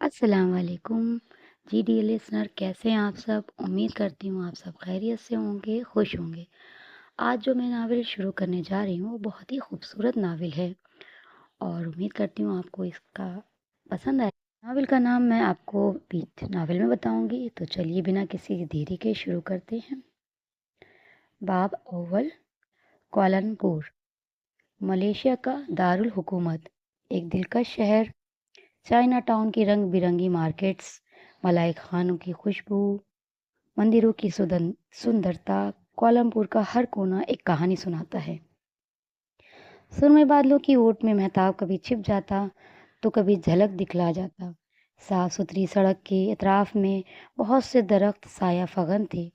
السلام علیکم جی dear listener, کیسے ہیں آپ سب؟ امید کرتی ہوں آپ سب خیریت سے ہوں گے، خوش ہوں گے۔ آج جو میں ناول شروع کرنے جا رہی ہوں وہ بہت ہی خوبصورت ناول ہے اور امید کرتی ہوں آپ کو اس کا پسند آئے۔ ناول کا نام میں آپ کو بیچ ناول میں بتاؤں گی، تو چلیے بنا کسی دیری کے شروع کرتے ہیں۔ باب اول، کوالالمپور، ملیشیا کا دارالحکومت، ایک دلکش شہر۔ چائنا ٹاؤن کی رنگ برنگی مارکیٹس، ملائی خانوں کی خوشبو، مندروں کی سندرتا، کوالالمپور کا ہر کونا ایک کہانی سناتا ہے۔ سرمئی بادلوں کی اوٹ میں مہتاب کبھی چھپ جاتا تو کبھی جھلک دکھلا جاتا۔ صاف ستھری سڑک کے اطراف میں بہت سے درخت سایہ فغن تھے۔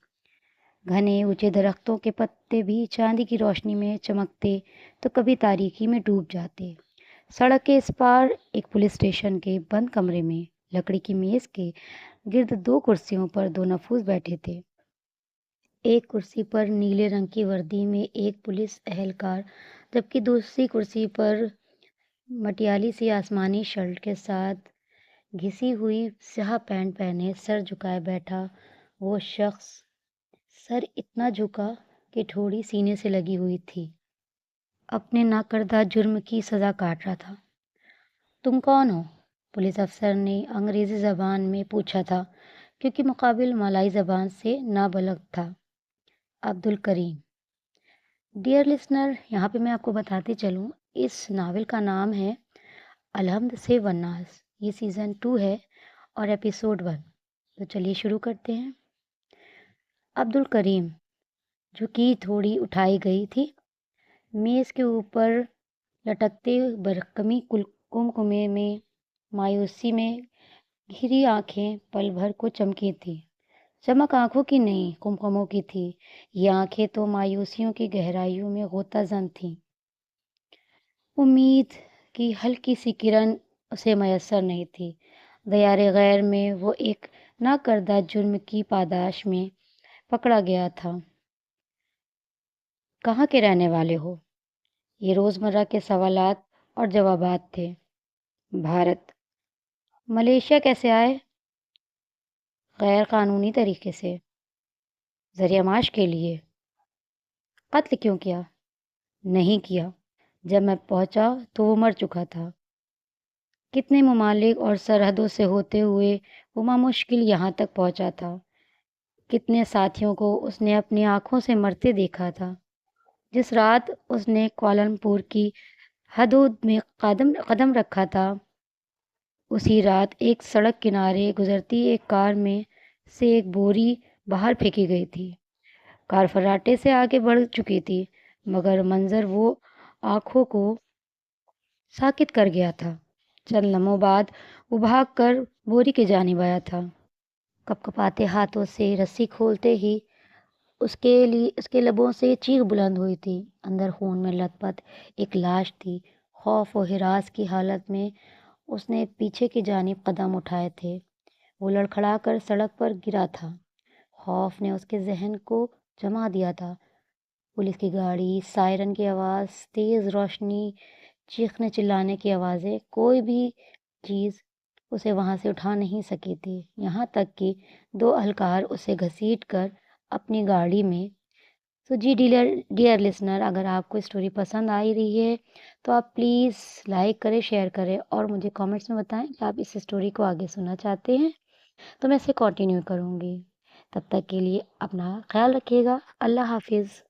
گھنے اونچے درختوں کے پتے بھی چاندی کی روشنی میں چمکتے تو کبھی تاریکی میں ڈوب جاتے۔ سڑک کے اس پار ایک پولیس اسٹیشن کے بند کمرے میں لکڑی کی میز کے گرد دو کرسیوں پر دو نفوس بیٹھے تھے۔ ایک کرسی پر نیلے رنگ کی وردی میں ایک پولیس اہلکار، جبکہ دوسری کرسی پر مٹیالی سی آسمانی شرٹ کے ساتھ گھسی ہوئی سیاہ پینٹ پہنے سر جھکائے بیٹھا وہ شخص، سر اتنا جھکا کہ ٹھوڑی سینے سے لگی ہوئی تھی، اپنے ناکردہ جرم کی سزا کاٹ رہا تھا۔ تم کون ہو؟ پولیس افسر نے انگریزی زبان میں پوچھا تھا، کیونکہ مقابل ملائی زبان سے نابلد تھا۔ عبدالکریم۔ ڈیئر لسنر، یہاں پہ میں آپ کو بتاتے چلوں، اس ناول کا نام ہے الحمد سے والناس۔ یہ سیزن 2 ہے اور ایپیسوڈ 1۔ تو چلیے شروع کرتے ہیں۔ عبدالکریم، جھکی تھوڑی اٹھائی گئی تھی، میز کے اوپر لٹکتے برقمی کمکمے میں مایوسی میں گھری آنکھیں پل بھر کو چمکی تھی۔ چمک آنکھوں کی نہیں، کمکموں کی تھی۔ یہ آنکھیں تو مایوسیوں کی گہرائیوں میں غوطہ زن تھیں۔ امید کی ہلکی سی کرن اسے میسر نہیں تھی۔ دیار غیر میں وہ ایک ناکردہ جرم کی پاداش میں پکڑا گیا تھا۔ کہاں کے رہنے والے ہو؟ یہ روزمرہ کے سوالات اور جوابات تھے۔ بھارت۔ ملیشیا کیسے آئے؟ غیر قانونی طریقے سے۔ ذریعہ معاش کے لیے۔ قتل کیوں کیا؟ نہیں کیا، جب میں پہنچا تو وہ مر چکا تھا۔ کتنے ممالک اور سرحدوں سے ہوتے ہوئے وہ مشکل یہاں تک پہنچا تھا۔ کتنے ساتھیوں کو اس نے اپنی آنکھوں سے مرتے دیکھا تھا۔ جس رات اس نے کوالالمپور کی حدود میں قدم رکھا تھا، اسی رات ایک سڑک کنارے گزرتی ایک کار میں سے ایک بوری باہر پھینکی گئی تھی۔ کار فراٹے سے آگے بڑھ چکی تھی، مگر منظر وہ آنکھوں کو ساکت کر گیا تھا۔ چند لمحوں بعد وہ بھاگ کر بوری کی جانب آیا تھا۔ کپکپاتے ہاتھوں سے رسی کھولتے ہی اس کے لبوں سے چیخ بلند ہوئی تھی۔ اندر خون میں لت پت ایک لاش تھی۔ خوف و ہراس کی حالت میں اس نے پیچھے کی جانب قدم اٹھائے تھے۔ وہ لڑکھڑا کر سڑک پر گرا تھا۔ خوف نے اس کے ذہن کو جما دیا تھا۔ پولیس کی گاڑی، سائرن کی آواز، تیز روشنی، چیخنے چلانے کی آوازیں، کوئی بھی چیز اسے وہاں سے اٹھا نہیں سکی تھی، یہاں تک کہ دو اہلکار اسے گھسیٹ کر اپنی گاڑی میں۔ تو جی ڈیئر لسنر، اگر آپ کو اسٹوری پسند آئی رہی ہے تو آپ پلیز لائک کریں، شیئر کریں اور مجھے کامنٹس میں بتائیں کہ آپ اس اسٹوری کو آگے سننا چاہتے ہیں، تو میں اسے کنٹینیو کروں گی۔ تب تک کے لیے اپنا خیال رکھیے گا۔ اللہ حافظ۔